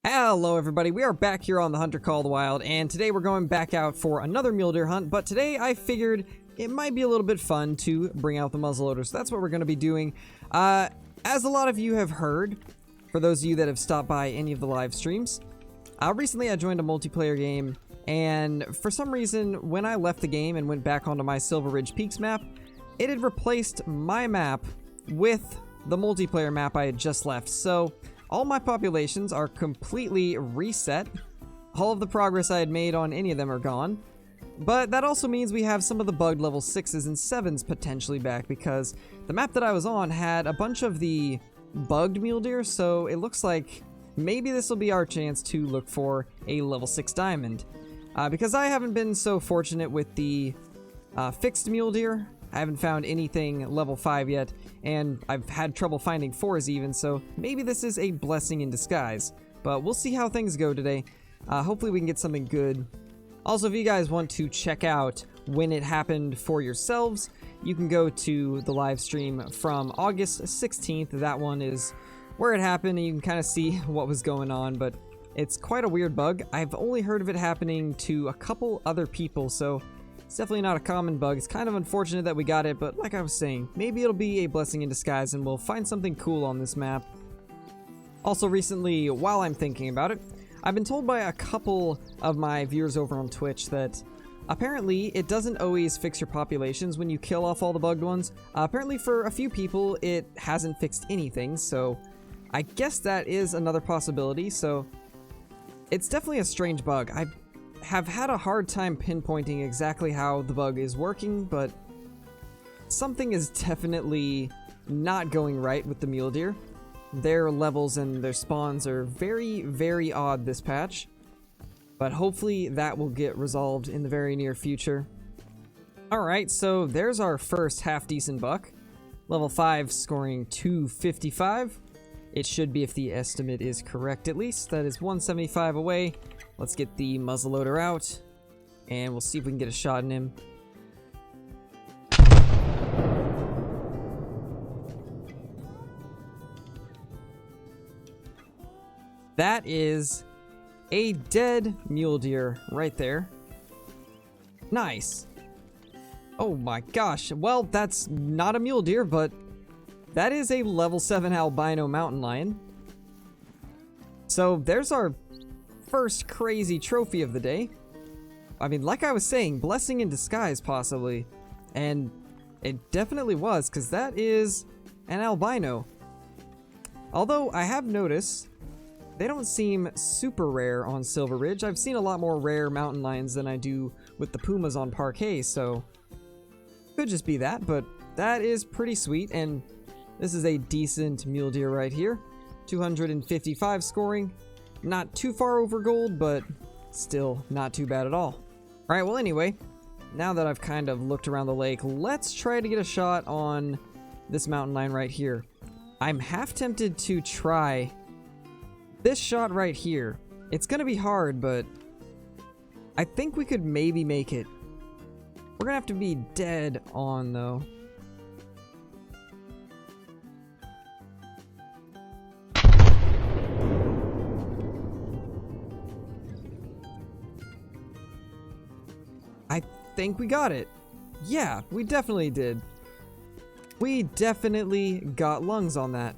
Hello everybody, we are back here on the Hunter Called Wild, and today we're going back out for another mule deer hunt, but today I figured it might be a little bit fun to bring out the muzzleloader, so that's what we're going to be doing. As a lot of you have heard, for those of you that have stopped by any of the live streams, recently I joined a multiplayer game, and for some reason, when I left the game and went back onto my Silver Ridge Peaks map, it had replaced my map with the multiplayer map I had just left, so all my populations are completely reset. All of the progress I had made on any of them are gone. But that also means we have some of the bugged level 6s and 7s potentially back, because the map that I was on had a bunch of the bugged mule deer, so it looks like maybe this will be our chance to look for a level 6 diamond. Because I haven't been so fortunate with the fixed mule deer. I haven't found anything level 5 yet, and I've had trouble finding 4s even, so maybe this is a blessing in disguise. But we'll see how things go today. Hopefully we can get something good. Also, if you guys want to check out when it happened for yourselves, you can go to the live stream from August 16th. That one is where it happened, and you can kind of see what was going on, but it's quite a weird bug. I've only heard of it happening to a couple other people, so it's definitely not a common bug. It's kind of unfortunate that we got it, but like I was saying, maybe it'll be a blessing in disguise and we'll find something cool on this map. Also recently, while I'm thinking about it, I've been told by a couple of my viewers over on Twitch that apparently it doesn't always fix your populations when you kill off all the bugged ones. Apparently for a few people it hasn't fixed anything, so I guess that is another possibility. So it's definitely a strange bug. I have had a hard time pinpointing exactly how the bug is working, but something is definitely not going right with the mule deer. Their levels and their spawns are very, very odd this patch, but hopefully that will get resolved in the very near future. Alright, so there's our first half-decent buck. Level 5 scoring 255. It should be, if the estimate is correct at least. That is 175 away. Let's get the muzzleloader out, and we'll see if we can get a shot in him. That is a dead mule deer right there. Nice. Oh my gosh. Well, that's not a mule deer, but that is a level 7 Albino Mountain Lion. So there's our first crazy trophy of the day. I mean, like I was saying, blessing in disguise possibly, and it definitely was, because that is an albino. Although I have noticed they don't seem super rare on Silver Ridge. I've seen a lot more rare mountain lions than I do with the pumas on Parquet, so could just be that, but that is pretty sweet. And this is a decent mule deer right here. 255 scoring. Not too far over gold, but still not too bad at all. Alright, well anyway, now that I've kind of looked around the lake, let's try to get a shot on this mountain lion right here. I'm half tempted to try this shot right here. It's gonna be hard, but I think we could maybe make it. We're gonna have to be dead on though. I think we got it. Yeah, we definitely did. We definitely got lungs on that.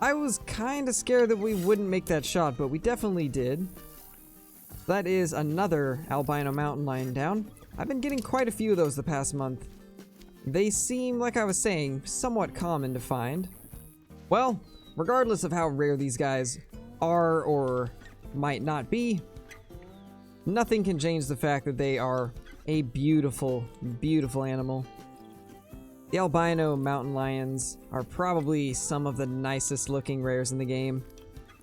I was kind of scared that we wouldn't make that shot, but we definitely did. That is another Albino Mountain Lion down. I've been getting quite a few of those the past month. They seem, like I was saying, somewhat common to find. Well, regardless of how rare these guys are or might not be, nothing can change the fact that they are a beautiful, beautiful animal. The albino mountain lions are probably some of the nicest looking rares in the game.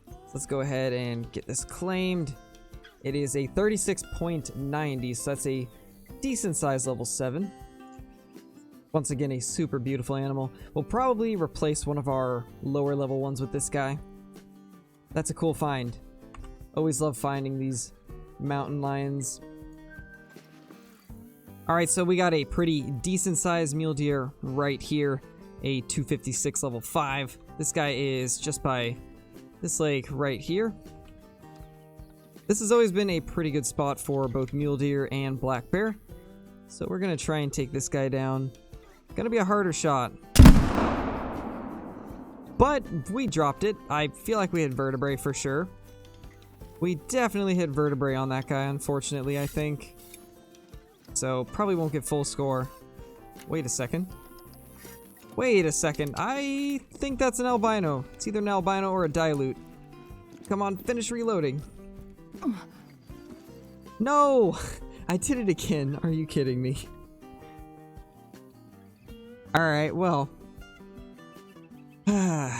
So let's go ahead and get this claimed. It is a 36.90, so that's a decent size level 7. Once again, a super beautiful animal. We'll probably replace one of our lower level ones with this guy. That's a cool find. Always love finding these mountain lions. Alright, so we got a pretty decent sized mule deer right here. A 256 level 5. This guy is just by this lake right here. This has always been a pretty good spot for both mule deer and black bear. So we're going to try and take this guy down. Gonna be a harder shot. But we dropped it. I feel like we hit vertebrae for sure. We definitely hit vertebrae on that guy, unfortunately, I think. So probably won't get full score. Wait a second. Wait a second. I think that's an albino. It's either an albino or a dilute. Come on, finish reloading. No! I did it again. Are you kidding me? Alright, well. I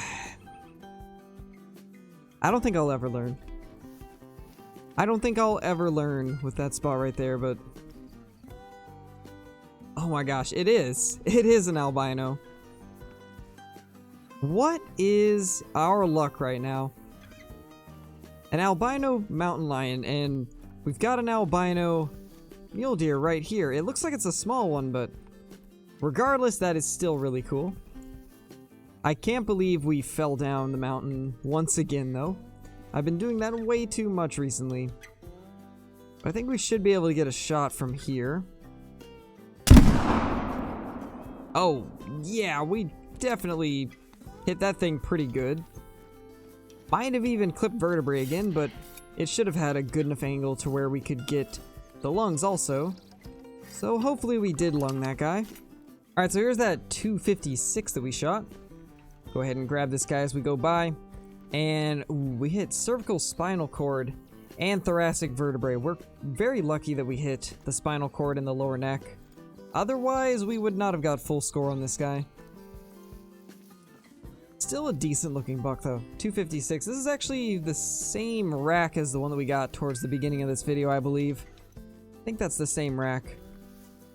don't think I'll ever learn. I don't think I'll ever learn with that spot right there, but... Oh my gosh, it is. It is an albino. What is our luck right now? An albino mountain lion, and we've got an albino mule deer right here. It looks like it's a small one, but regardless, that is still really cool. I can't believe we fell down the mountain once again, though. I've been doing that way too much recently. I think we should be able to get a shot from here. Oh, yeah, we definitely hit that thing pretty good. Might have even clipped vertebrae again, but it should have had a good enough angle to where we could get the lungs also. So hopefully we did lung that guy. Alright, so here's that 256 that we shot. Go ahead and grab this guy as we go by. And ooh, we hit cervical spinal cord and thoracic vertebrae. We're very lucky that we hit the spinal cord and the lower neck. Otherwise, we would not have got full score on this guy. Still a decent looking buck though. 256. This is actually the same rack as the one that we got towards the beginning of this video, I believe. I think that's the same rack.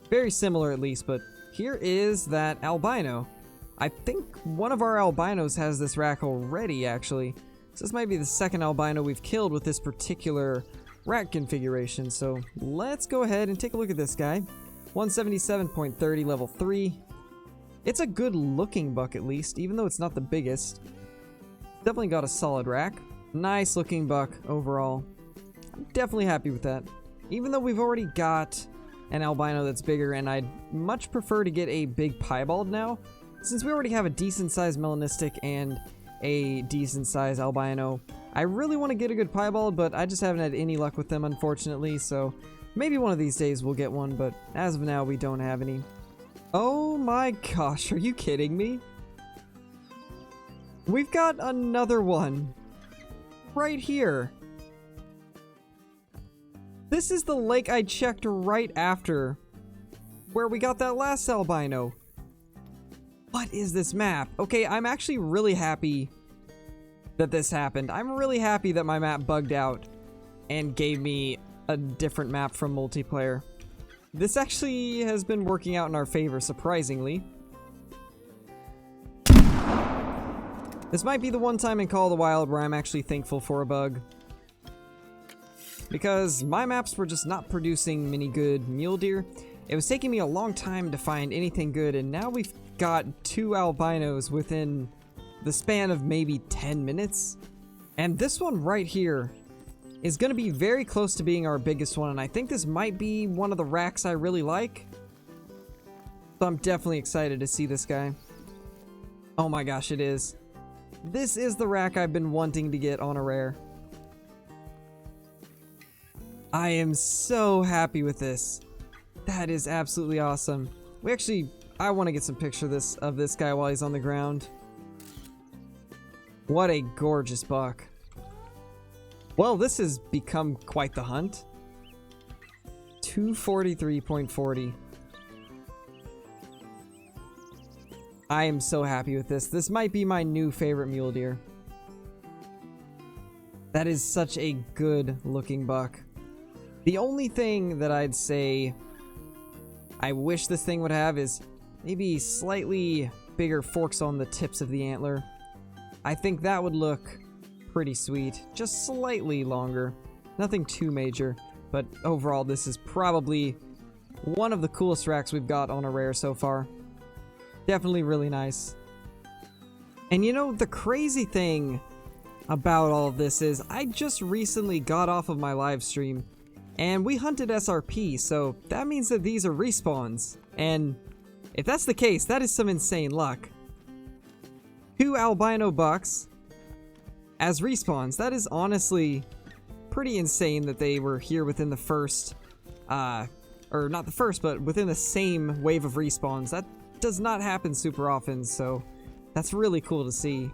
Very similar at least, but here is that albino. I think one of our albinos has this rack already, actually. So this might be the second albino we've killed with this particular rack configuration. So let's go ahead and take a look at this guy. 177.30, level 3. It's a good looking buck at least, even though it's not the biggest. Definitely got a solid rack. Nice looking buck overall. I'm definitely happy with that. Even though we've already got an albino that's bigger, and I'd much prefer to get a big piebald now. Since we already have a decent sized melanistic and a decent sized albino, I really want to get a good piebald, but I just haven't had any luck with them, unfortunately, so maybe one of these days we'll get one, but as of now we don't have any. Oh my gosh, are you kidding me? We've got another one right here. This is the lake I checked right after where we got that last albino. What is this map? Okay, I'm actually really happy that this happened. I'm really happy that my map bugged out and gave me a different map from multiplayer. This actually has been working out in our favor, surprisingly. This might be the one time in Call of the Wild where I'm actually thankful for a bug. Because my maps were just not producing many good mule deer. It was taking me a long time to find anything good, and now we've got 2 albinos within the span of maybe 10 minutes. And this one right here is going to be very close to being our biggest one, and I think this might be one of the racks I really like. So I'm definitely excited to see this guy. Oh my gosh, it is. This is the rack I've been wanting to get on a rare. I am so happy with this. That is absolutely awesome. I want to get some picture of this guy while he's on the ground. What a gorgeous buck. Well, this has become quite the hunt. 243.40. I am so happy with this. This might be my new favorite mule deer. That is such a good looking buck. The only thing that I'd say I wish this thing would have is maybe slightly bigger forks on the tips of the antler. I think that would look pretty sweet. Just slightly longer. Nothing too major. But overall, this is probably one of the coolest racks we've got on a rare so far. Definitely really nice. And you know, the crazy thing about all of this is I just recently got off of my live stream and we hunted SRP, so that means that these are respawns. And if that's the case, that is some insane luck. 2 albino bucks as respawns. That is honestly pretty insane that they were here within the first, or not the first, but within the same wave of respawns. That does not happen super often, so that's really cool to see.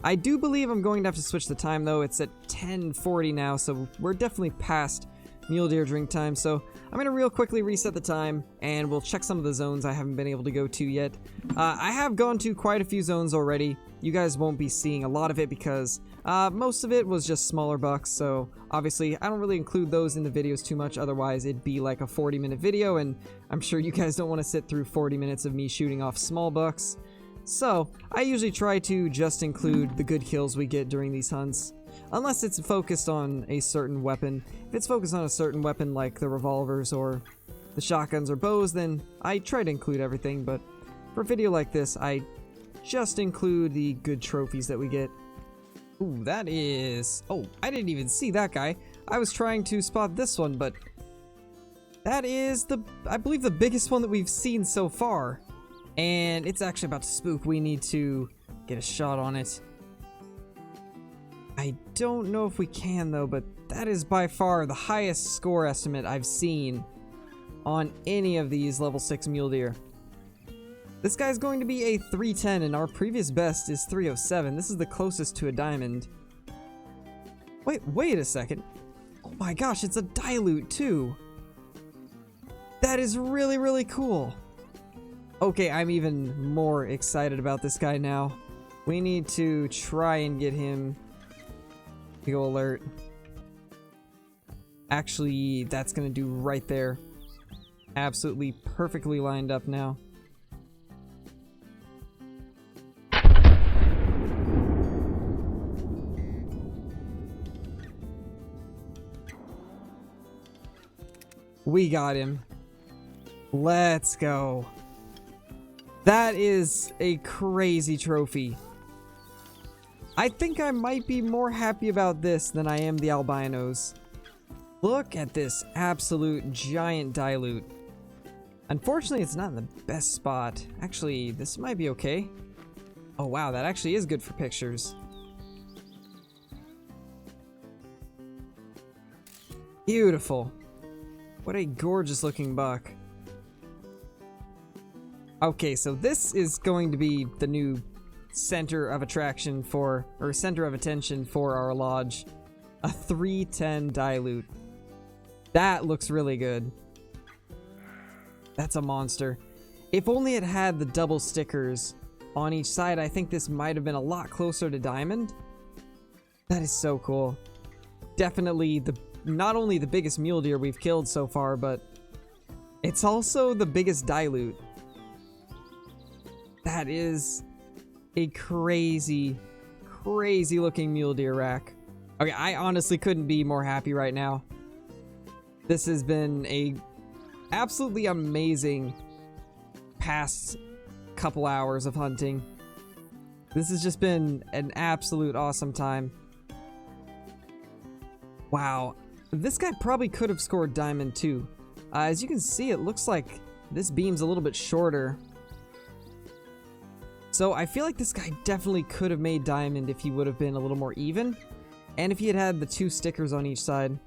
I do believe I'm going to have to switch the time though. It's at 10:40 now, so we're definitely past mule deer drink time. So I'm gonna real quickly reset the time and we'll check some of the zones I haven't been able to go to yet. I have gone to quite a few zones already. You guys won't be seeing a lot of it because most of it was just smaller bucks, so obviously I don't really include those in the videos too much, otherwise it'd be like a 40-minute video, and I'm sure you guys don't want to sit through 40 minutes of me shooting off small bucks. So I usually try to just include the good kills we get during these hunts, unless it's focused on a certain weapon. If it's focused on a certain weapon like the revolvers or the shotguns or bows, then I try to include everything, but for a video like this, I just include the good trophies that we get. Ooh, that is... Oh, I didn't even see that guy. I was trying to spot this one, but that is the, I believe, the biggest one that we've seen so far. And it's actually about to spook. We need to get a shot on it. I don't know if we can though, but that is by far the highest score estimate I've seen on any of these level 6 mule deer. This guy's going to be a 310 and our previous best is 307. This is the closest to a diamond. Wait a second. Oh my gosh, it's a dilute too. That is really, really cool. Okay, I'm even more excited about this guy now. We need to try and get him to go alert. Actually, that's gonna do right there. Absolutely perfectly lined up now. We got him. Let's go. That is a crazy trophy. I think I might be more happy about this than I am the albinos. Look at this absolute giant dilute. Unfortunately, it's not in the best spot. Actually, this might be okay. Oh wow, that actually is good for pictures. Beautiful. What a gorgeous looking buck. Okay, so this is going to be the new center of attraction for, or center of attention for our lodge. A 310 dilute. That looks really good. That's a monster. If only it had the double stickers on each side, I think this might have been a lot closer to diamond. That is so cool. Definitely the, not only the biggest mule deer we've killed so far, but it's also the biggest dilute. That is a crazy, crazy looking mule deer rack. Okay, I honestly couldn't be more happy right now. This has been a absolutely amazing past couple hours of hunting. This has just been an absolute awesome time. Wow, this guy probably could have scored diamond too. As you can see, it looks like this beam's a little bit shorter. So I feel like this guy definitely could have made diamond if he would have been a little more even. And if he had had the 2 stickers on each side.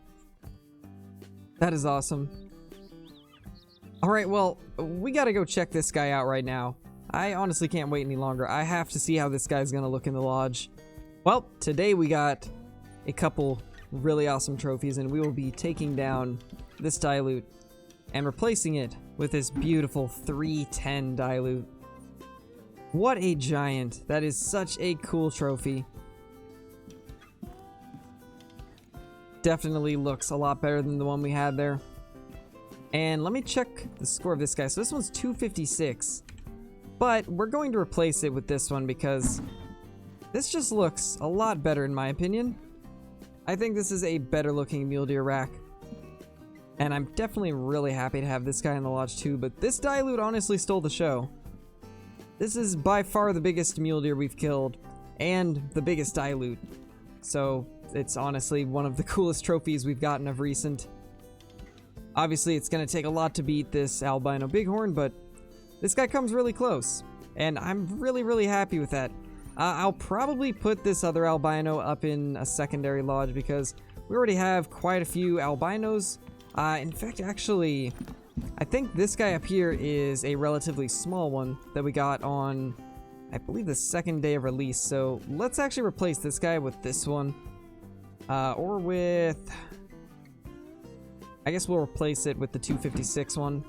That is awesome. Alright, well, we gotta go check this guy out right now. I honestly can't wait any longer. I have to see how this guy's gonna look in the lodge. Well, today we got a couple really awesome trophies, and we will be taking down this dilute and replacing it with this beautiful 310 dilute. What a giant. That is such a cool trophy. Definitely looks a lot better than the one we had there. And let me check the score of this guy. So this one's 256. But we're going to replace it with this one because this just looks a lot better in my opinion. I think this is a better looking mule deer rack. And I'm definitely really happy to have this guy in the lodge too, but this dilute honestly stole the show. This is by far the biggest mule deer we've killed, and the biggest dilute. So it's honestly one of the coolest trophies we've gotten of recent. Obviously, it's going to take a lot to beat this albino bighorn, but this guy comes really close, and I'm really happy with that. I'll probably put this other albino up in a secondary lodge because we already have quite a few albinos. In fact, actually, I think this guy up here is a relatively small one that we got on, I believe, the second day of release. So let's actually replace this guy with this one, or with, I guess we'll replace it with the 256 one.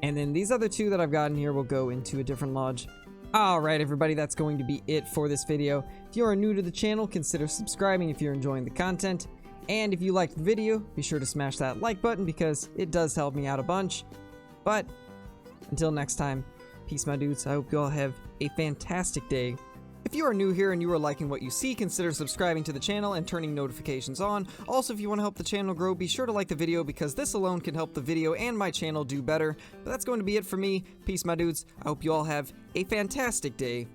And then these other two that I've gotten here will go into a different lodge. Alright everybody, that's going to be it for this video. If you are new to the channel, consider subscribing if you're enjoying the content. And if you liked the video, be sure to smash that like button because it does help me out a bunch. But until next time, peace my dudes. I hope you all have a fantastic day. If you are new here and you are liking what you see, consider subscribing to the channel and turning notifications on. Also, if you want to help the channel grow, be sure to like the video because this alone can help the video and my channel do better. But that's going to be it for me. Peace, my dudes. I hope you all have a fantastic day.